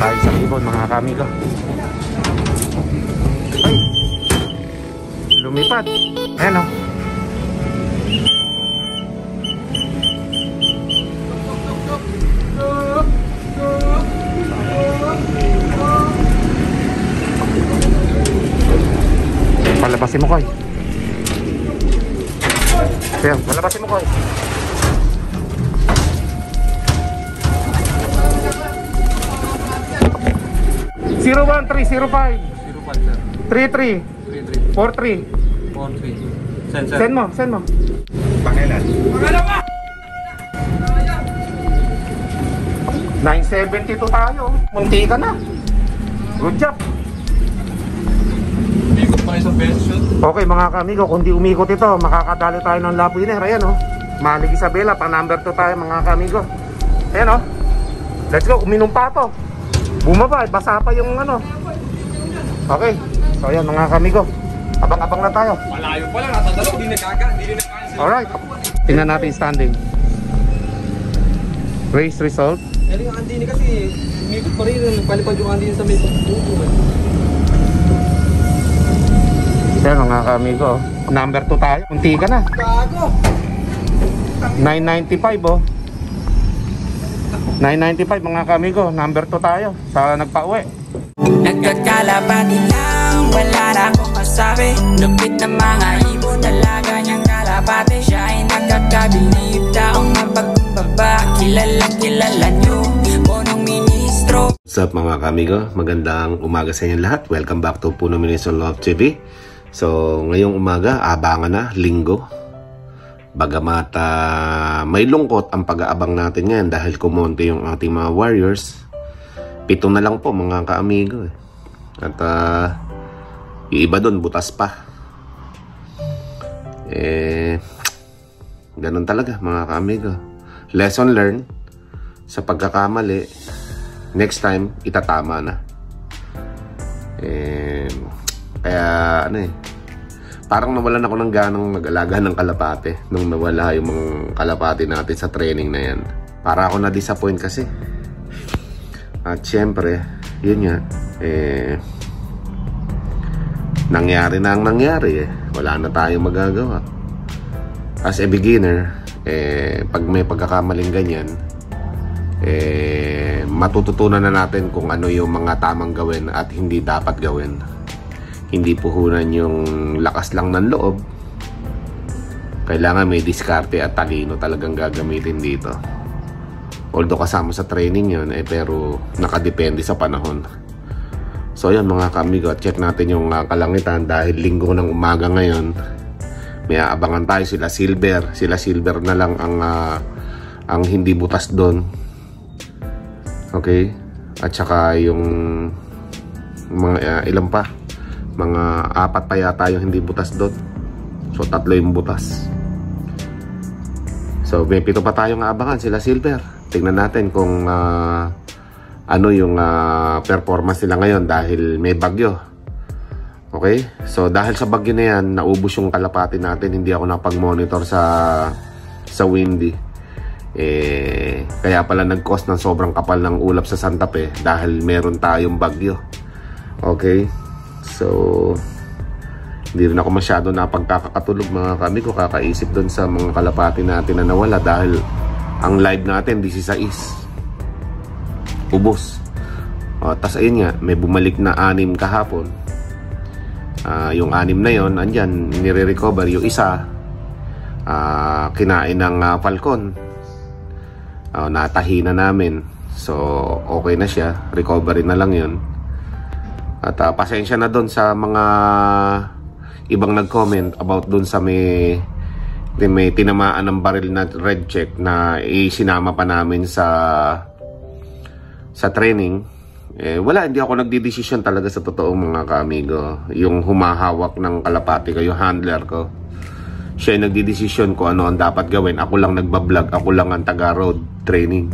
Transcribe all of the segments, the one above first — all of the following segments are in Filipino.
tayo sa ibon mga kamigo. Ay, lumipad. Ayan o. Palabasin mo, Koy. Ayan, palabasin mo, Koy. Zero 1 3 0 5 33 43 Send mo. Pangilan? Pangalan mo! 972 tayo. Munti ka na. Good job. Umikot pa isang beses yun. Okay mga kamigo, kung di umikot ito, makakadalo tayo ng La Puiner. Ayan o. Malig Isabela, pang number 2 tayo mga kamigo. Ayan o. Let's go, uminom pa to. Bumaba, basa pa yung ano. Okay, so ayan mga kamigo, abang-abang na tayo. Malayo pa lang, natadalo, hindi nagkaga. Alright, tingnan natin standing. Race result. Yung andini kasi, umikot pa rin, palipad yung andini sa may pagbubo. Ayan mga kamigo, number 2 tayo. Unti ka na. Gago! 995 oh. 995 mga kamigo, number 2 tayo sa nagpa-uwi. Nagkakalapati lang, wala na akong masabi. Lupit na mga ibon, dalaga niyang kalapati. Siya ay nagkakabilib, taong mapagkumbaba. Kilalang kilala niyo, punong ministro. What's up mga kamigo, magandang umaga sa inyo lahat. Welcome back to Puno Ministro Love TV. So ngayong umaga, abangan na, linggo. Bagamat may lungkot ang pag-aabang natin ngayon dahil kumonti yung ating mga Warriors. 7 na lang po mga kaamigo. At yung iba doon butas pa. Ganun talaga mga kaamigo. Lesson learned sa pagkakamali. Next time itatama na. Kaya parang nawalan ako ng ganang mag-alaga ng kalapate nung nawala yung mga kalapate natin sa training na yan. Para ako na-disappoint kasi. At syempre, yun nga, nangyari na ang nangyari. Wala na tayong magagawa. As a beginner, pag may pagkakamaling ganyan, matututunan na natin kung ano yung mga tamang gawin at hindi dapat gawin. Hindi puhunan yung lakas lang ng loob. Kailangan may diskarte at talino talagang gagamitin dito. Although kasama sa training yun, pero nakadepende sa panahon. So yan mga kamigo, check natin yung kalangitan dahil linggo ng umaga ngayon. May aabangan tayo sila Silver na lang ang hindi butas doon. Okay? At saka yung mga ilan pa, mga 4 pa yata yung hindi butas doon. So 3 yung butas. So may 7 pa tayong aabangan sila Silver. Tingnan natin kung ano yung performance nila ngayon dahil may bagyo. Okay? So dahil sa bagyo na yan, naubos yung kalapati natin. Hindi ako napag-monitor sa windy. Kaya pala nag-cause ng sobrang kapal ng ulap sa Santa Fe dahil meron tayong bagyo. Okay? So hindi rin ako masyado napagkakatulog mga kamigo, kakaisip doon sa mga kalapati natin na nawala dahil ang live natin 16 ubos. Tas ayun nga, may bumalik na 6 kahapon. Yung 6 na yon, andyan, nire-recover. Yung isa kinain ng falcon. Natahi na namin. So okay na siya, recovery na lang yon. At pasensya na doon sa mga ibang nag-comment about doon sa may tinamaan ng baril na red check na isinama pa namin sa training. Wala, hindi ako nagdidesisyon talaga sa totoong mga kaamigo. Yung humahawak ng kalapati ko, yung handler ko, siya yung nagdidesisyon kung ano ang dapat gawin. Ako lang nagbablog, ako lang ang taga-road training.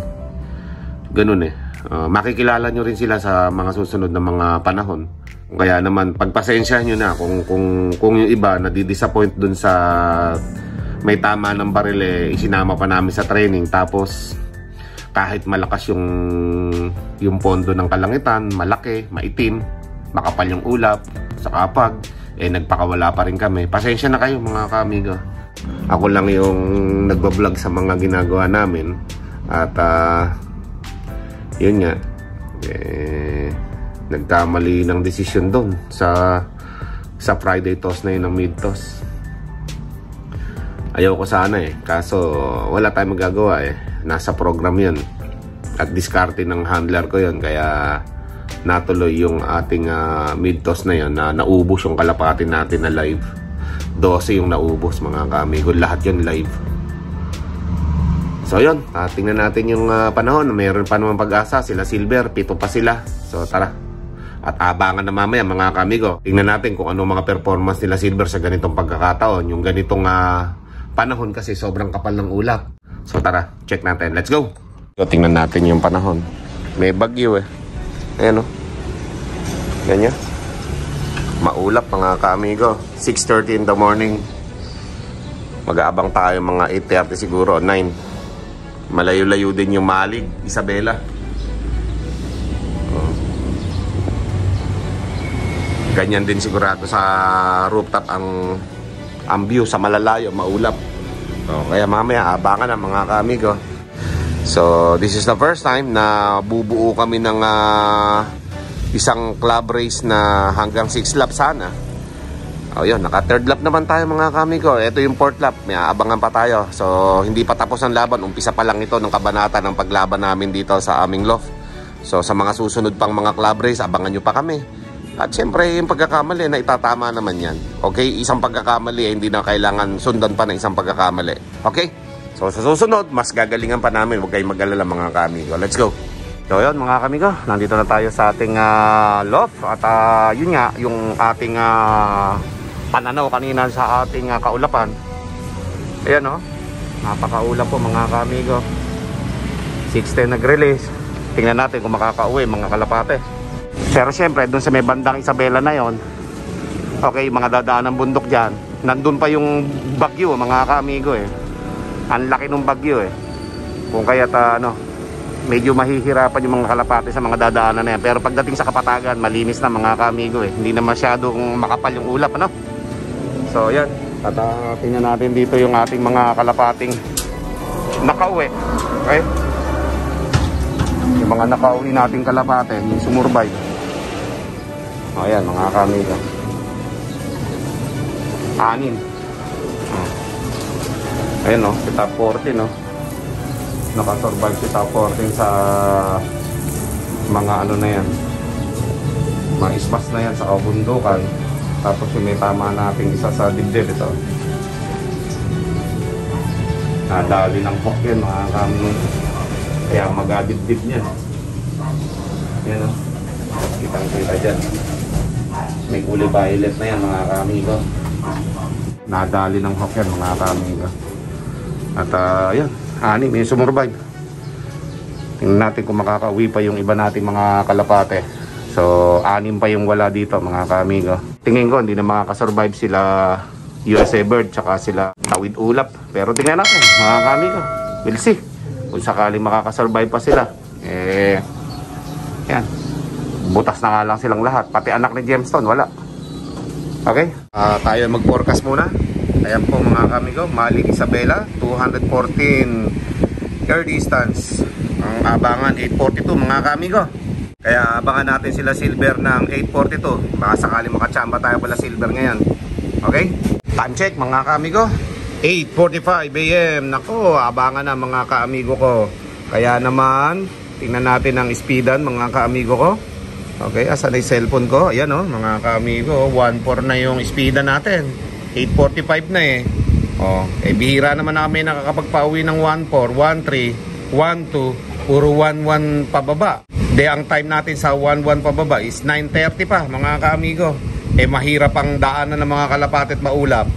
Ganun makikilala nyo rin sila sa mga susunod na mga panahon. Kaya naman pagpasensyahan nyo na kung yung iba nadidisappoint dun sa may tama ng baril isinama pa namin sa training, tapos kahit malakas yung pondo ng kalangitan, malaki, maitim, makapal yung ulap sa kapag, nagpakawala pa rin kami. Pasensya na kayo mga kaamigo. Ako lang yung nagbablog sa mga ginagawa namin. At yun nga, nagkamali ng desisyon doon sa Friday toss na yun ng mid toss. Ayaw ko sana kaso wala tayong magagawa nasa program yun at diskarte ng handler ko yun, kaya natuloy yung ating mid toss na yun na naubos yung kalapati natin na live. 12 yung naubos mga kaamigo, lahat yun live. So yun, tingnan natin yung panahon. Mayroon pa naman pag-asa, sila Silver, 7 pa sila. So tara, at abangan na mamaya mga kaamigo. Tingnan natin kung ano mga performance nila Silver sa ganitong pagkakataon. Yung ganitong panahon kasi sobrang kapal ng ulap. So tara, check natin, let's go. So tingnan natin yung panahon. May bagyo ayan ganyan, maulap mga kaamigo. 6:30 in the morning. Mag-aabang tayo mga 8:30 siguro, 9. Malayo-layo din yung Malig, Isabela. Ganyan din sigurado sa rooftop ang view sa malalayo, maulap. Kaya mamaya abangan na mga kaamigo. So this is the first time na bubuo kami ng isang club race na hanggang 6 laps sana. Yun, naka third lap naman tayo mga kaamigo. Ito yung fourth lap, may abangan pa tayo. So hindi pa tapos ang laban, umpisa pa lang ito ng kabanata ng paglaban namin dito sa aming loft. So sa mga susunod pang mga club race, abangan nyo pa kami. At syempre yung pagkakamali na itatama naman yan. Okay, isang pagkakamali hindi na kailangan sundan pa ng isang pagkakamali. Okay, so sa susunod mas gagalingan pa namin. Huwag kayong mag-alala mga kaamigo. Let's go. So yun mga kaamigo, nandito na tayo sa ating loft. At yun nga, yung ating pananaw kanina sa ating kaulapan. Ayan napakaulap po mga kaamigo. 6:10 nag-release. Tingnan natin kung makakauwi mga kalapate. Pero syempre doon sa may bandang Isabela na yon, okay, mga dadaan ng bundok dyan, nandun pa yung bagyo mga kaamigo ang laki ng bagyo kung kaya't medyo mahihirapan yung mga kalapate sa mga dadaanan na yan. Pero pagdating sa kapatagan, malinis na mga kaamigo hindi na masyadong makapal yung ulap So yan, at tingnan natin dito yung ating mga kalapating nakauwi. Okay, yung mga nakauwi nating kalapate, yung sumurvive. Ayan mga kaamigo, 6. Ayan si top 14 nakasurvive si top 14 sa mga na yan, mga ispas na yan sa kabundukan. Tapos yung may tama nating isa sa dibdib ito. Nadali ng hook yan mga kaamigo. Kaya mag-dibdib niya. Yan kitang-kita dyan. May kulay violet na yan mga kaamigo. Nadali ng hook yan mga kaamigo. At yan, 6 may sumurvive. Tingnan natin kung makakauwi pa yung iba nating mga kalapate. So 6 pa yung wala dito mga kaamigo. Tingin ko hindi na makakasurvive sila USA Bird tsaka sila Tawid Ulap. Pero tingnan natin mga kaamigo, we'll see kung sakaling makakasurvive pa sila. Yan, butas na nga lang silang lahat. Pati anak ni Gemstone wala. Okay, tayo mag-forecast muna. Ayan po mga kaamigo, Malig Isabela 214 air distance. Ang abangan 842 mga kaamigo. Kaya abangan natin sila Silver ng 842. Baka sakaling makachamba tayo pala Silver ngayon. Okay, time check mga kaamigo, 8:45 AM. Nako, abangan na mga kaamigo ko. Kaya naman tingnan natin ang speedan mga kaamigo ko. Okay, asan na yung cellphone ko? Ayan mga kaamigo, 1.4 na yung speedan natin. 8:45 na bihira naman namin nakakapagpauwi ng 1.4, 1.3, 1.2, puro 1.1 pababa. Ang time natin sa 1.1 pababa is 9:30 pa mga kaamigo. Mahirap ang daanan ng mga kalapate at maulap.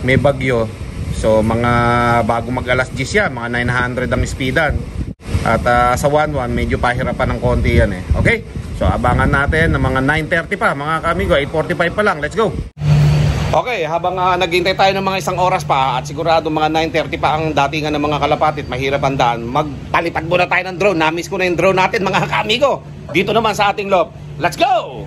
May bagyo. So mga bago mag alas 10 yan, mga 900 ang speedan. At sa 1.1 medyo pahirapan ng konti yan Okay, so abangan natin ng mga 9:30 pa mga kaamigo. 8:45 pa lang, let's go. Okay, habang naghintay tayo ng mga isang oras pa at sigurado mga 9:30 pa ang datingan ng mga kalapatit, mahirap ang daan, magpalipad muna tayo ng drone. Namiss ko na yung drone natin mga kaamigo. Dito naman sa ating loft. Let's go!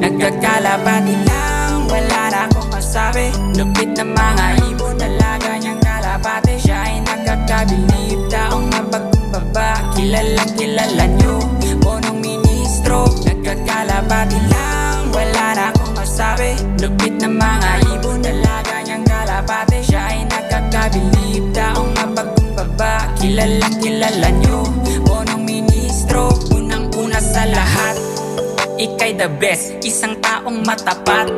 Nagkakalapati lang, wala na akong masabi. Lupit ng mga ibon, dalaga niyang kalapati. Siya ay nakakabilib, taong mapagkumbaba. Kilalang kilala niyo, punong ministro. Nagkakalapati lang, wala na akong masabi. Lupit ng mga ibon, dalaga niyang kalapati. Siya ay nakakabilib, taong mapagkumbaba. Kilalang kilala niyo, punong ministro. Unang-una sa lahat, ika'y the best, isang taong matapat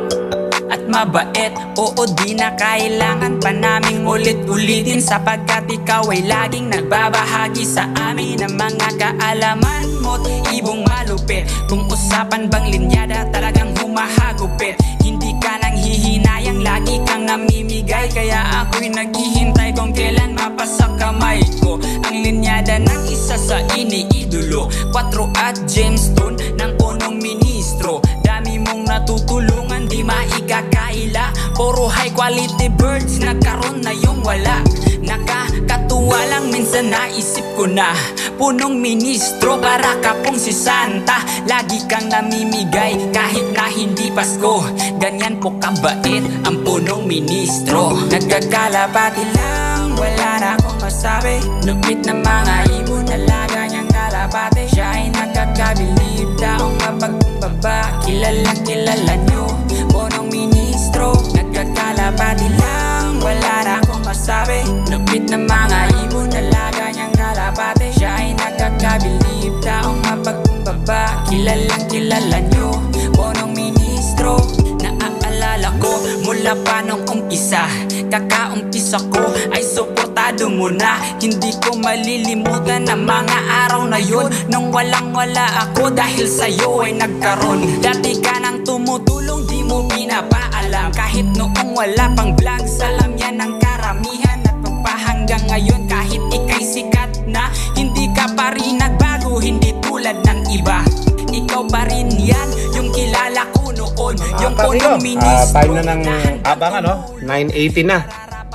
at mabait. Oo, di na kailangan pa naming ulit-ulitin, sapagkat ikaw ay laging nagbabahagi sa amin ng mga kaalaman mo't ibong malupit. Kung usapan bang linyada, talagang humahagupit. Hindi ka nang hihinayang, lagi kang namimigay. Kaya ako'y naghihintay kung kailan mapasak kamay ko ang linyada ng isa sa iniidolo. 4 at gemstone ng punong ministro. Dami mong natutulungan, di maikakaila. Puro high quality birds, nagkaroon na yung wala. Nakakatuwa lang, minsan naisip ko na punong ministro, para ka pong si Santa. Lagi kang namimigay kahit na hindi Pasko. Ganyan po kabait ang punong ministro. Nagkakalapati lang, wala na akong masabi. Lupit ng mga ibon, dalaga niyang kalapati. Siya ay nakakabilib, taong mapagkumbaba. Kilalang kilala niyo, punong ministro. Nagkakalapati lang, wala na akong masabi. Lupit ng mga ibon, dalaga niyang kalapati. Siya ay nakakabilib, taong mapagkumbaba. Kilalang kilala niyo, punong ministro. Naaalala ko mula pa nung umpisa, kakaumpisa ko ay suportado mo na. Hindi ko malilimutan ang mga araw na yun, nung walang wala ako dahil sa'yo ay nagkaroon. Dati ka nang tumutulong, di mo pinapaalam. Kahit noong wala pang vlog, salam yan ang karamihan. At hanggang ngayon, kahit ika'y sikat na, hindi ka pa rin nagbago, hindi tulad ng iba. Ikaw pa rin yan, yung kilala ko noon, yung punong ministro. Time na ng abang 9:80 na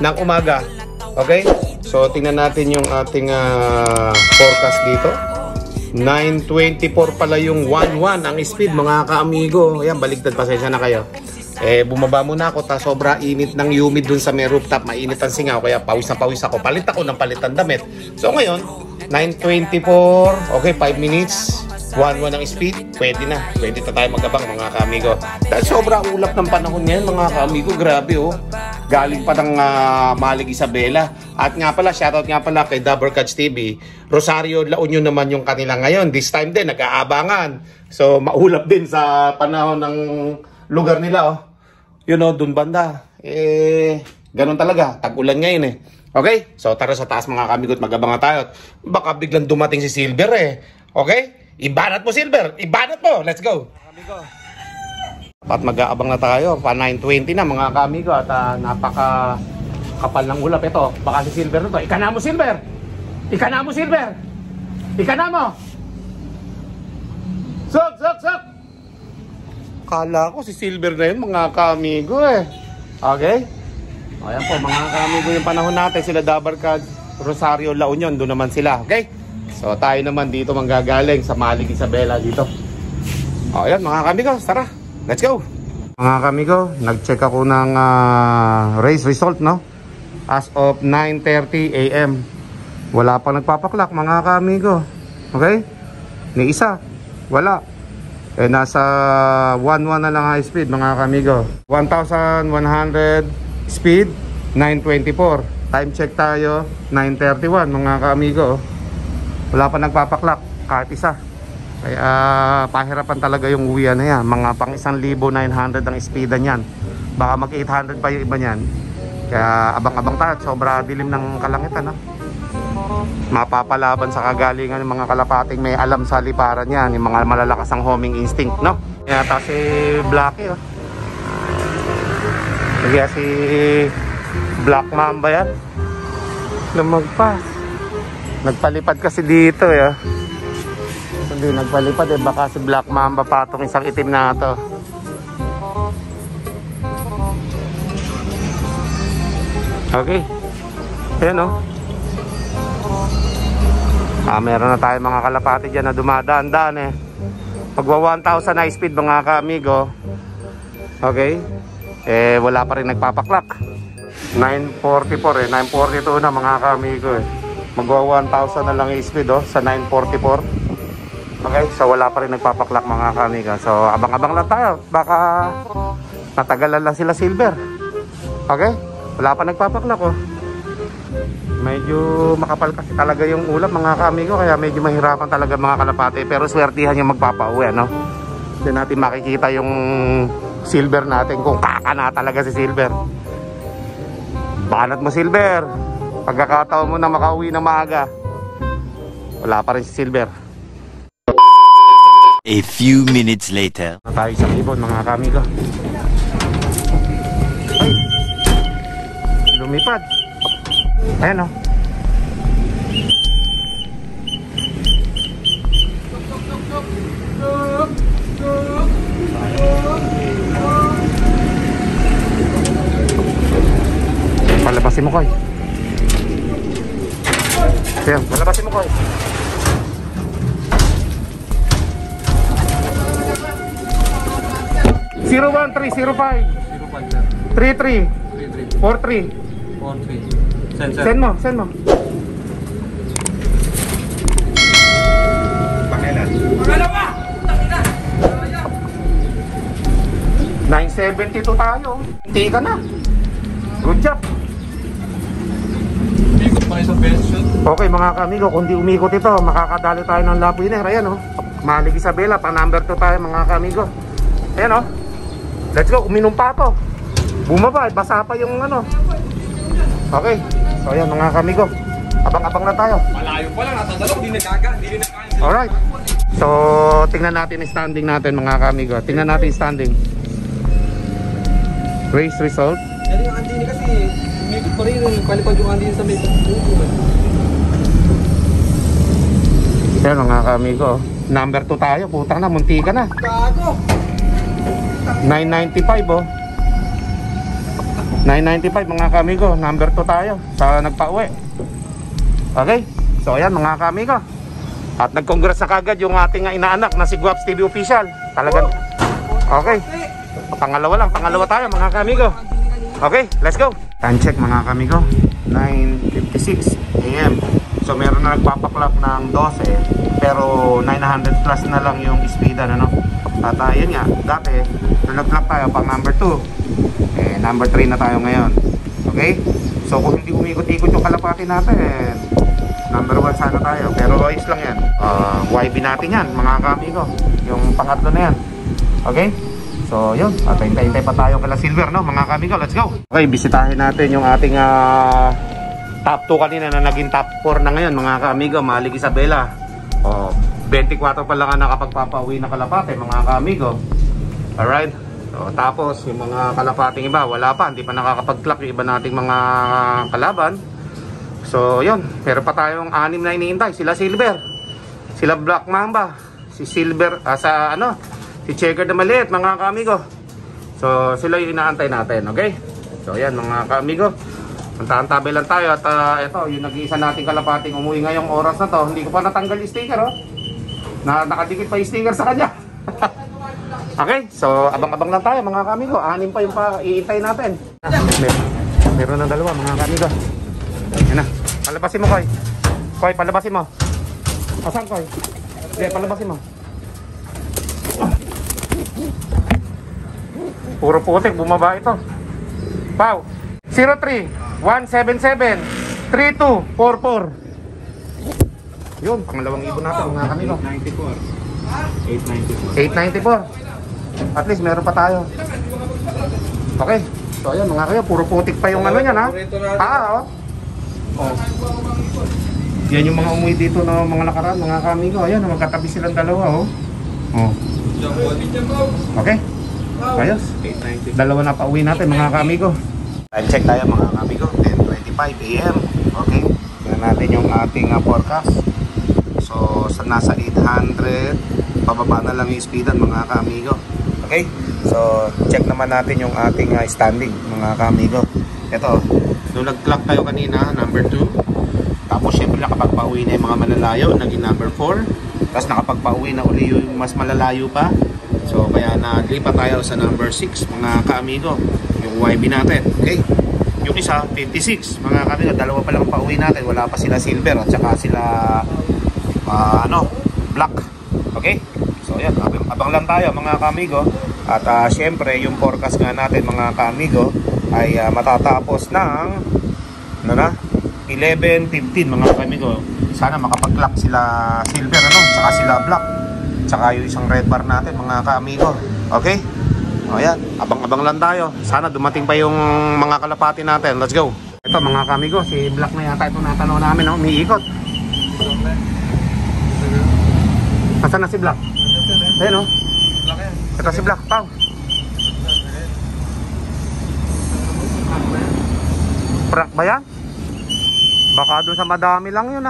ng umaga. Okay? So tingnan natin yung ating forecast dito. 9:24 pala yung 11 ang speed mga kaamigo. Ayan, baligtad, pasensya na kayo. Bumaba muna ako, sobra init ng humid dun sa may rooftop, mainit ang singaw, kaya pawis na pawis ako. Palit ako ng palitan damit. So ngayon, 9:24, okay, 5 minutes, 11 ang speed, pwede na tayo magabang mga kaamigo. Dahil sobra ulap ng panahon ngayon mga kaamigo, grabe galing pa ng Malig Isabela. At nga pala, shoutout nga pala kay Dabarkads TV, Rosario La Union naman yung kanila ngayon. This time din, nag-aabangan. So maulap din sa panahon ng lugar nila dun banda. Ganun talaga, tag-ulan ngayon Okay? So tara sa taas mga kamigot, mag-abang tayo. Baka biglang dumating si Silver Okay? Ibanat mo Silver, ibanat mo. Let's go. At mag-aabang na tayo, pa 9:20 na mga kamigo. At napaka kapal ng ulap ito. Baka si Silver na to. Ika na mo Silver. Ika na mo Silver. Ika na mo. Sok. Kala ko si Silver na yun mga kamigo Okay? Ayan po mga kamigo, yung panahon natin, sila Dabarkads, Rosario La Union, doon naman sila. Okay? So tayo naman dito manggagaling sa Malig Isabela dito. Ayan mga kamigo, tara, let's go. Mga kamigo, nag-check ako ng race result as of 9:30 AM. Wala pang nagpapaklak mga kamigo. Okay? Ni isa, wala. Nasa 11 na lang high speed mga kamigo. 1,100 speed, 9:24. Time check tayo, 9:31 mga kamigo. Wala pa nagpapaklak kahit isa. Kaya pahirapan talaga yung uwian na yan. Mga pang 1,900 ang speedan yan. Baka mag 800 pa yung iba niyan. Kaya abang-abang tayo, sobra dilim ng kalangitan Mapapalaban sa kagalingan ng mga kalapating may alam sa liparan yan, yung mga malalakas ang homing instinct Yata si Blackie Kaya si Black Mamba yan. Lumagpas. Nagpalipad kasi dito eh. Hindi nagpalipad eh. Baka si Black Mamba pa itong isang itim na ito. Okay. Ayan o. Meron na tayo mga kalapati dyan na dumadaan-daan eh. Pagwa 1,000 high speed mga ka-amigo. Okay. Eh wala pa rin nagpapaklak. 944 eh. 942 na mga ka-amigo eh. Magwa 1,000 na lang yung speed oh, sa 944. Okay. So wala pa rin nagpapaklak mga ka-amigo. So abang-abang lang tayo. Baka natagalan lang sila silver. Okay. Wala pa nagpapaklak oh. Medyo makapal kasi talaga yung ulap mga ka-amigo. Kaya medyo mahirapan talaga mga kalapati. Pero swertihan yung magpapauwi ano. Hindi natin makikita yung silver natin kung kakana talaga si silver. Banat mo silver. Pagkakataon mo na makauwi na maaga. Wala pa rin si silver. A few minutes later. Tayo sa ibon mga ka-amigo. Ay, lumipad. Ayan o. Palabasin mo Koy. Ayan, palabasin mo Koy. Zero 1 3 0 5 3 3 4 3 Send mo. Pangilan. 972 tayo. Hindi ka na. Good job. Ikot pa isang best shot. Okay mga ka-amigo, kung di umikot ito, makakadali tayo ng La Puiner. Ayan o. Malig Isabela, pa number 2 tayo mga ka-amigo. Ayan o. Let's go, uminom pa to. Bumaba, basa pa yung ano. Okay. So ayan mga ka-amigo, abang-abang na tayo. Malayo pa lang, nasa dalawang, hindi nagkakain. Alright. So tingnan natin yung standing natin mga ka-amigo. Tingnan natin yung standing. Race result. Yan yung Andini kasi, umikot pa rin, palipad yung Andini sa may pagbubuhan. Ayan mga ka-amigo, number 2 tayo, putang na, munti ka na. Gago! 995 oh. 995 mga ka-amigo, number 2 tayo sa nagpa-uwi. Okay, so ayan mga ka-amigo. At nag-congrats na kagad yung ating inaanak na si Guaps TV Official. Talagang okay. Pangalawa tayo mga ka-amigo. Okay, let's go. Time check mga ka-amigo, 9:56 AM. So meron na nagpapaklak ng 12, pero 900 plus na lang yung speedan ano. At yun nga, dati nag-clock tayo pang number 2. Number 3 na tayo ngayon. Okay? So kung hindi umikot-ikot yung kalapati natin, number 1 sana tayo. Pero ayos lang yan. YB natin yan, mga ka-amigo. Yung pangatlo na yan. Okay? So yun, at hintay-hintay pa tayo kala silver, no? Mga ka-amigo, let's go! Okay, bisitahin natin yung ating top 2 kanina na naging top 4 na ngayon, mga ka-amigo. Malig Isabela. 24 pa lang ang nakapagpapauwi na kalapate, mga ka-amigo. Alright? So, tapos yung mga kalapating iba wala pa, hindi pa nakakapag-clock yung iba nating mga kalaban. So yun, pero pa tayong 6 na iniintay. Sila Silver, sila Black Mamba, si Silver, si Checker na maliit mga ka-amigo. So sila yung inaantay natin, okay? So yan mga ka-amigo, mantahan-tabay lang tayo. At ito, yung nag-iisa nating kalapating umuwi ngayong oras na to. Hindi ko pa natanggal yung sticker oh. Nakadikit pa yung sticker sa kanya. Okay, so abang-abang lang tayo mga ka-amigo. 6 pa yung iintay natin. Meron ng 2 mga ka-amigo. Yan na, palabasin mo Koy. Koy, palabasin mo. Asan Koy? Okay, palabasin mo. Puro putik, bumaba ito. Pau, 03 177 3244. Yun, pangalawang ibon natin mga ka-amigo. 894. At least meron pa tayo. Okay. So ayan mga kayo, puro putik pa yung ano yan ha. Oh. Yan yung mga umuwi dito na mga nakaraan, mga ka-amigo. Ayan, magkatabi silang dalawa oh. Okay. Ayos. 2 na pa uwi natin mga ka-amigo. Time check tayo mga ka-amigo, 10:25 AM. Okay. natin yung ating forecast. So nasa 800, pababa na lang yung speedan mga kaamigo. Okay, so check naman natin yung ating standing mga kaamigo. Ito, nung nag-clock tayo kanina, number 2. Tapos syempre nakapagpauwi na yung mga malalayo, naging number 4. Tapos nakapagpauwi na uli yung mas malalayo pa. So kaya nalipat tayo sa number 6 mga kaamigo, yung YB natin. Okay, yung isa 56 mga kaamigo, dalawa pa lang pauwi natin, wala pa sila silver at saka sila black. Okay, so yan, abang lang tayo mga kaamigo. At syempre yung forecast nga natin mga kaamigo ay matatapos ng 11:15 mga kaamigo. Sana makapag-clock sila silver saka sila black, saka yung isang red bar natin mga kaamigo. Okay, o yan, abang-abang lang tayo. Sana dumating pa yung mga kalapati natin. Let's go. Ito mga kaamigo, si black na yata ito natanaw namin, umiikot. Nasaan na si black? Ayun ito si black, pao. Prank ba yan? Baka doon sa madami lang yun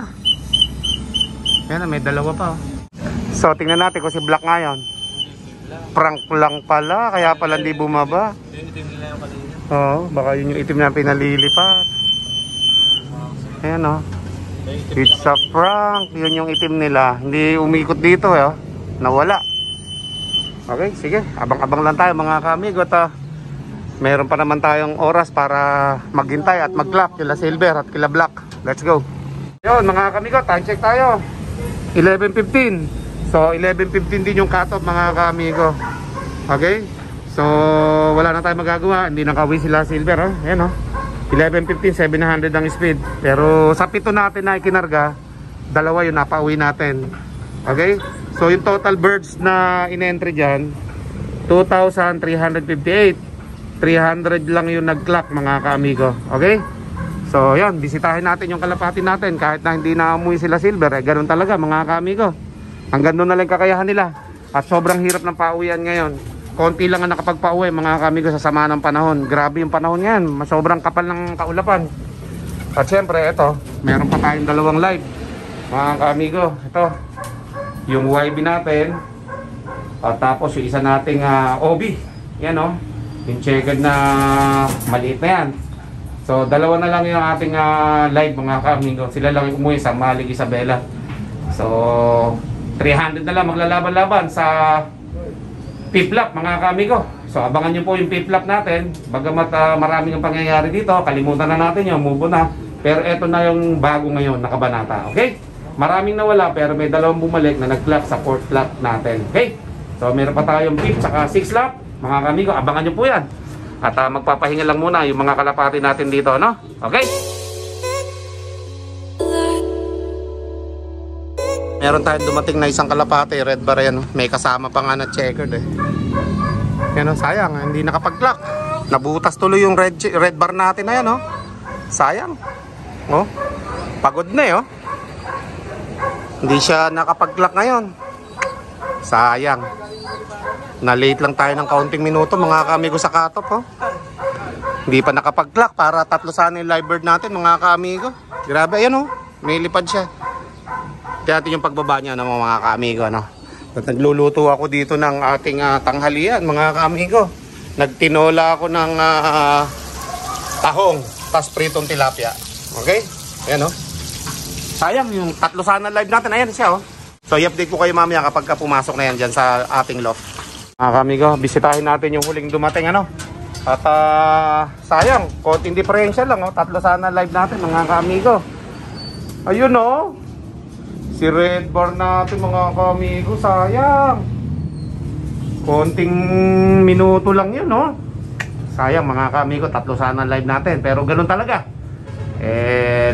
Ayan, may dalawa pa So tingnan natin kung si black ngayon. Prank lang pala, kaya pala hindi bumaba. Oo, baka yun yung itim na pinalilipat. Ayan it's a prank. Yun yung itim nila. Hindi umikot dito nawala. Okay, sige, abang-abang lang tayo mga kaamigo. Meron pa naman tayong oras para maghintay at mag-clock kila silver at kila black. Let's go. Yun mga kaamigo, time check tayo, 11:15. So 11:15 din yung cut-off mga kaamigo. Okay, so wala na tayong magagawa, hindi nakauwi sila silver. Ayan 11:15, 700 ang speed. Pero sa 7 natin na ikinarga, dalawa yun napauwi natin. Okay, so yung total birds na in-entry dyan 2,358. 300 lang yung nag-clock mga kaamigo. Okay, so yan, bisitahin natin yung kalapati natin. Kahit na hindi naamuy sila silver, ganun talaga mga kaamigo. Hanggang doon na lang kakayahan nila. At sobrang hirap ng pauwian ngayon. Konti lang ang nakapagpauwi mga kaamigo sa sama ng panahon. Grabe yung panahon yan, sobrang kapal ng kaulapan. At syempre ito, meron pa tayong dalawang live mga kaamigo. Ito yung YB natin, at tapos yung isa nating OB. Yan yung checkered na maliit na yan. So dalawa na lang yung ating live mga kaamigo. Sila lang yung umuwi sa Malig Isabela. So 300 na lang maglalaban-laban sa piplap mga kaamigo. So abangan nyo po yung piplap natin. Bagamat maraming ang pangyayari dito, kalimutan na natin yung move na. Pero eto na yung bago ngayon na kabanata. Okay, maraming nawala pero may dalawang bumalik na nag-clock sa 4th lap natin. Okay, so meron pa tayong 5th saka 6th lap mga kaamigo, abangan nyo po yan. At magpapahinga lang muna yung mga kalapati natin dito, okay. Meron tayong dumating na isang kalapati, red bar yan, may kasama pa nga na checkered yan sayang, hindi nakapag-clock. Nabutas tuloy yung red bar natin na yan sayang. Pagod na hindi siya nakapag-clock ngayon. Sayang. Na-late lang tayo ng kaunting minuto mga kaamigo sa cut-off Hindi pa nakapag-clock para tatlo sana yung live bird natin mga kaamigo. Grabe, ayan may lipad siya. Kaya natin yung pagbaba niya mga kaamigo At nagluluto ako dito ng ating tanghalian mga kaamigo. Nagtinola ako ng tahong, tas pritong tilapia. Okay? Ayan sayang yung tatlo sana live natin. Ayan siya So i-update ko kayo mamaya kapag pumasok na yan dyan sa ating loft. Mga kaamigo, bisitahin natin yung huling dumating At sayang, konting differential lang tatlo sana live natin mga kaamigo. Ayun si red bar natin mga kaamigo, sayang. Konting minuto lang yun sayang mga kaamigo, tatlo sana live natin. Pero ganun talaga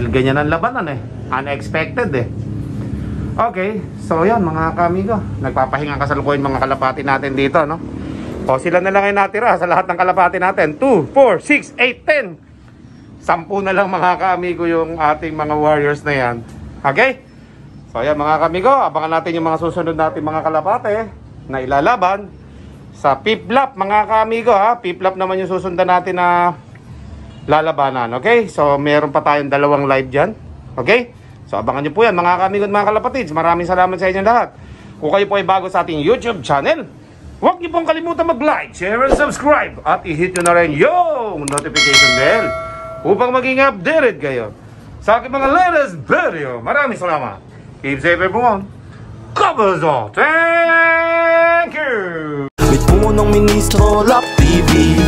ganyan ang labanan unexpected Okay, so yan mga kaamigo, nagpapahinga kasalukuyan mga kalapati natin dito o sila na lang ay natira sa lahat ng kalapati natin. 2, 4, 6, 8, 10 10 na lang mga kaamigo yung ating mga warriors na yan. Okay, so yan mga kaamigo, abangan natin yung mga susunod natin mga kalapati na ilalaban sa piplap mga kaamigo piplap naman yung susundan natin na lalabanan. Okay, so meron pa tayong dalawang live dyan. Okay? So abangan nyo po yan mga kamigo at mga kalapatids. Maraming salamat sa inyo lahat. Kung kayo po ay bago sa ating YouTube channel, huwag nyo pong kalimutan mag-like, share, and subscribe. At i-hit nyo na rin yung notification bell upang maging updated kayo sa aking mga latest video. Maraming salamat. Keep safe everyone. Covers all. Thank you. May punong ministro, Lap TV.